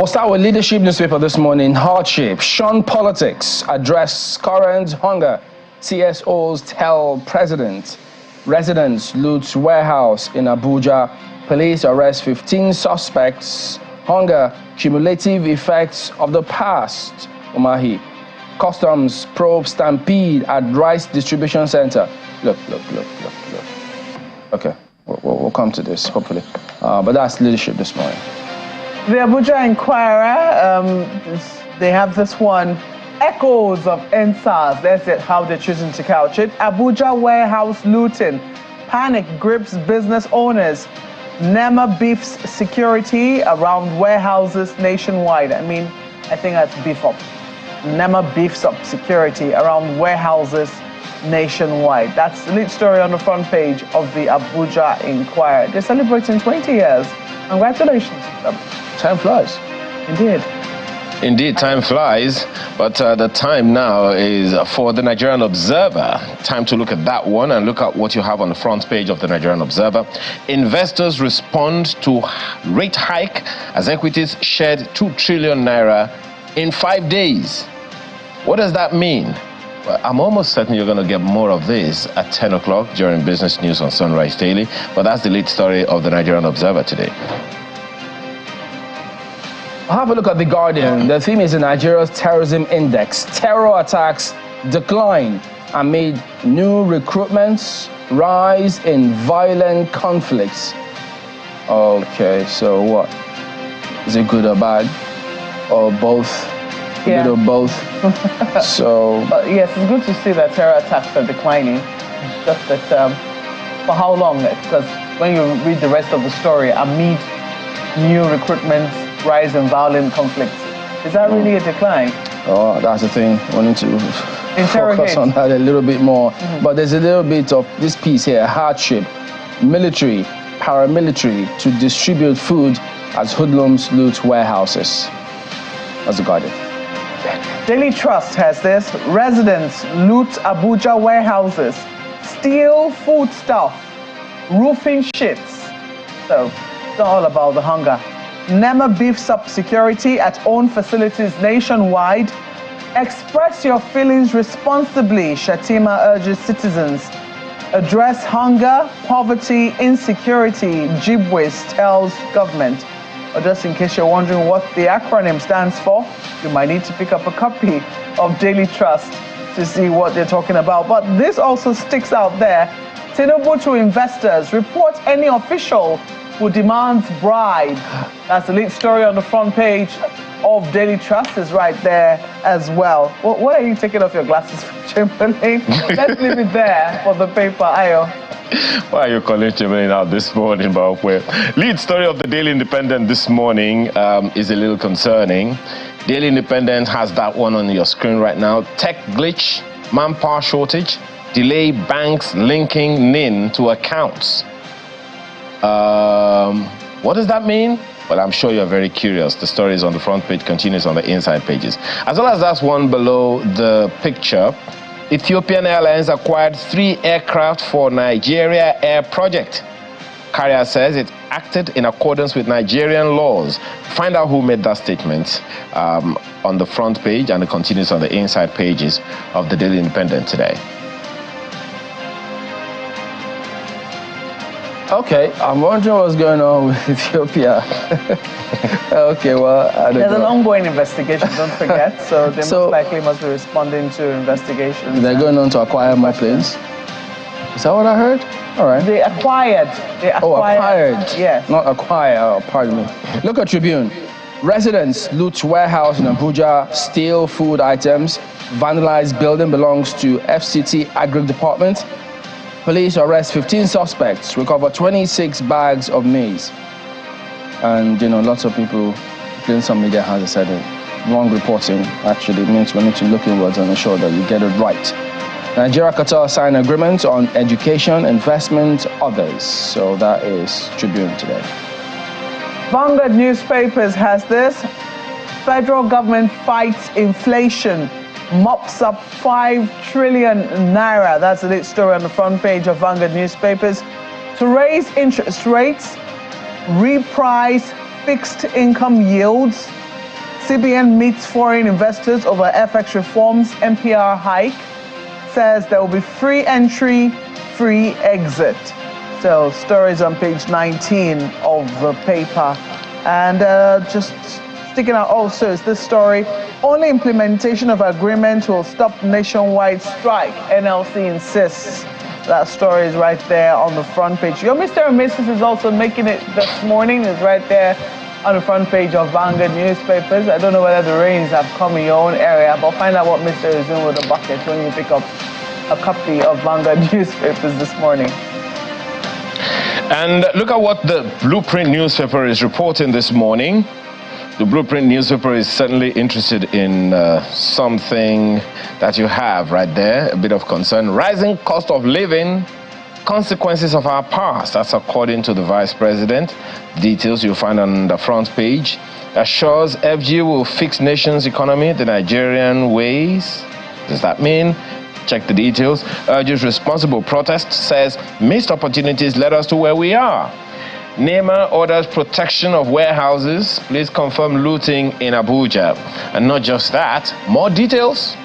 We'll start with leadership newspaper this morning. Hardship, shun politics, address current hunger. CSOs tell president. Residents loot warehouse in Abuja. Police arrest 15 suspects. Hunger, cumulative effects of the past. Umahi. Customs probe stampede at rice distribution center. Look. Okay, we'll come to this, hopefully. But that's leadership this morning. The Abuja Inquirer, they have this one. Echoes of NSAS, that's it, how they're choosing to couch it. Abuja warehouse looting. Panic grips business owners. NEMA beefs security around warehouses nationwide. I mean, I think that's beef up. NEMA beefs up security around warehouses nationwide. That's the lead story on the front page of the Abuja Inquirer. They're celebrating 20 years. Congratulations. Time flies. Indeed, time flies, but the time now is for the Nigerian Observer. Time to look at that one and look at what you have on the front page of the Nigerian Observer. Investors respond to rate hike as equities shed 2 trillion naira in 5 days. What does that mean? Well, I'm almost certain you're going to get more of this at 10 o'clock during Business News on Sunrise Daily, but that's the lead story of the Nigerian Observer today. Have a look at The Guardian. The theme is Nigeria's terrorism index. Terror attacks decline amid new recruitments, rise in violent conflicts. Okay, so what? Is it good or bad? Or both? Yeah. Good or both? So... yes, it's good to see that terror attacks are declining. It's just that, for how long? Because when you read the rest of the story, amid new recruitments, rise in violent conflicts. Is that really a decline? Oh, that's the thing. We need to focus on that a little bit more. But there's a little bit of this piece here, hardship, military, paramilitary to distribute food as hoodlums loot warehouses. That's The Guardian. Daily Trust has this. Residents loot Abuja warehouses, steal foodstuff, roofing shits. So it's all about the hunger. NEMA beefs up security at own facilities nationwide. Express your feelings responsibly, Shatima urges citizens. Address hunger, poverty, insecurity, Jibwis tells government. Or just in case you're wondering what the acronym stands for, you might need to pick up a copy of Daily Trust to see what they're talking about. But this also sticks out there. Tinubu to investors, report any official who demands bribe. That's the lead story on the front page of Daily Trust is right there as well. What are you taking off your glasses for, Chamberlain? Let's leave it there for the paper, Ayo. Why are you calling Chamberlain out this morning, Bawakwe? Lead story of the Daily Independent this morning is a little concerning. Daily Independent has that one on your screen right now. Tech glitch, manpower shortage, delay banks linking NIN to accounts. What does that mean? Well, I'm sure you're very curious. The story is on the front page, continues on the inside pages. As well as that one below the picture, Ethiopian Airlines acquired 3 aircraft for Nigeria Air project. Carrier says it acted in accordance with Nigerian laws. Find out who made that statement on the front page, and it continues on the inside pages of the Daily Independent today. Okay, I'm wondering what's going on with Ethiopia. Okay, well, I don't know. There's an ongoing investigation, don't forget. So they most likely must be responding to investigations. They're going on to acquire more planes? Is that what I heard? All right. They acquired. Oh, acquired. Yes. Not acquire, oh, pardon me. Look at Tribune. Residents loot warehouse in Abuja, steal food items, vandalize building belongs to FCT Agri Department. Police arrest 15 suspects, recover 26 bags of maize. And, you know, lots of people, including some media has said it. Wrong reporting actually means we need to look inwards and ensure that you get it right. Nigeria, Qatar sign agreement on education, investment, others. So that is Tribune today. Vanguard newspapers has this. Federal government fights inflation, mops up 5 trillion naira. That's the latest story on the front page of Vanguard newspapers. To raise interest rates, reprice fixed income yields, CBN meets foreign investors over FX reforms, MPR hike. Says there will be free entry, free exit. So stories on page 19 of the paper. And just sticking out also is this story. Only implementation of agreement will stop nationwide strike, NLC insists. That story is right there on the front page. Your Mr. and Mrs. is also making it this morning. It's right there on the front page of Vanguard newspapers. I don't know whether the rains have come in your own area, but find out what Mr. is doing with the bucket when you pick up a copy of Vanguard newspapers this morning. And look at what the Blueprint newspaper is reporting this morning. The Blueprint newspaper is certainly interested in something that you have right there, a bit of concern. Rising cost of living, consequences of our past. That's according to the Vice President. Details you'll find on the front page. Assures FG will fix nation's economy the Nigerian ways. Does that mean? Check the details. Urges responsible protest. Says missed opportunities led us to where we are. NEMA orders protection of warehouses. Please confirm looting in Abuja. And not just that, more details.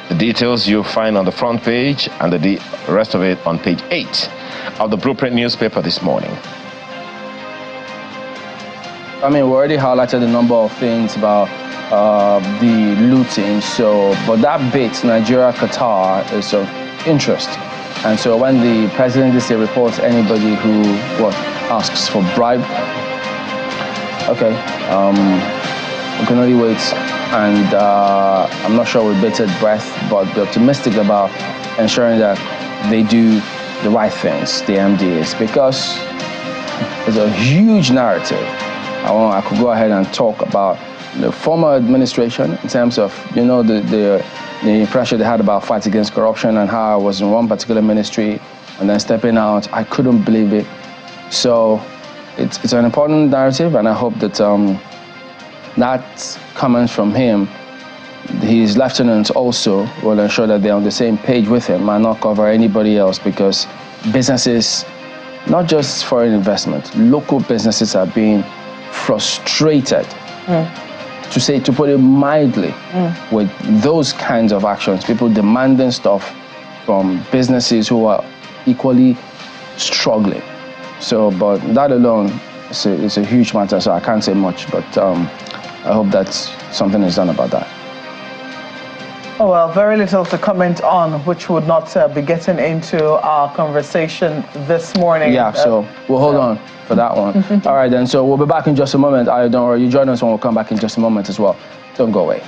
The details you'll find on the front page and the rest of it on page 8 of the Blueprint newspaper this morning. I mean, we already highlighted a number of things about the looting. But that bit, Nigeria, Qatar, is of interest. And so when the president this year reports anybody who asks for bribe, okay, we can only wait. And I'm not sure with bated breath, but be optimistic about ensuring that they do the right things, the MDs, because there's a huge narrative. I could go ahead and talk about the former administration in terms of, the pressure they had about fight against corruption and how I was in one particular ministry and then stepping out. I couldn't believe it. So it's an important narrative, and I hope that that comment from him, his lieutenants also will ensure that they're on the same page with him and not cover anybody else, because businesses, not just foreign investment, local businesses are being frustrated, to put it mildly, with those kinds of actions. People demanding stuff from businesses who are equally struggling. So, but that alone is a huge matter, so I can't say much, but I hope that something is done about that. Oh, well, very little to comment on, which would not be getting into our conversation this morning. Yeah, so we'll hold on for that one. All right, then. So we'll be back in just a moment. Don't worry, you join us when we'll come back in just a moment as well. Don't go away.